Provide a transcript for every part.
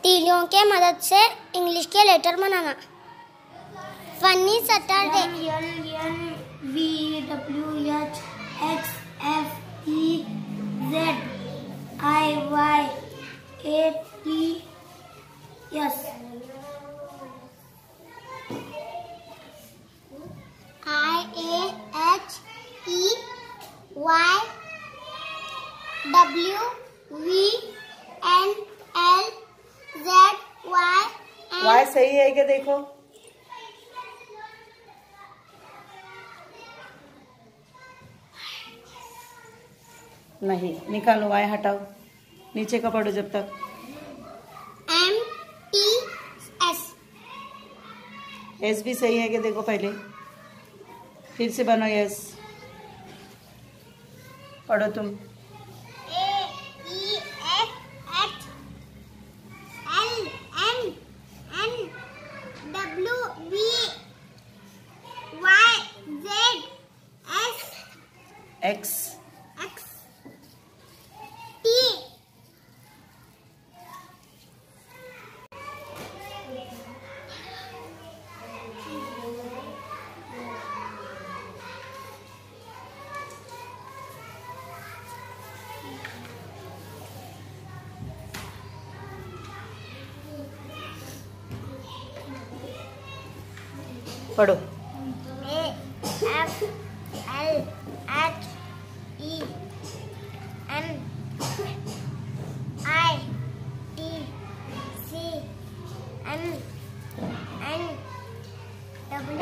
तीलियों के मदद से इंग्लिश के लेटर बनाना। Funny Saturday. वाई सही है क्या? देखो नहीं, निकालो, वाई हटाओ, नीचे का पढ़ो जब तक। MTS। एस भी सही है क्या? देखो पहले, फिर से बनो यस, पढ़ो तुम। एक्स। पढ़ो।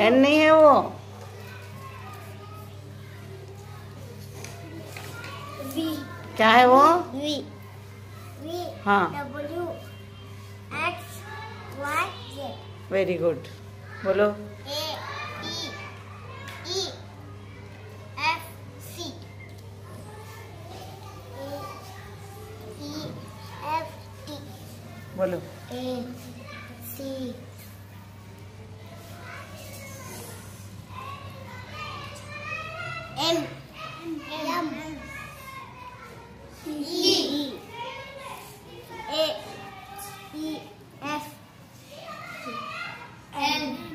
एन नहीं है वो, V। क्या है वो? V। हाँ, W X Y Z। Very good, बोलो। A E F C। E F T। बोलो। A C M M E A E F N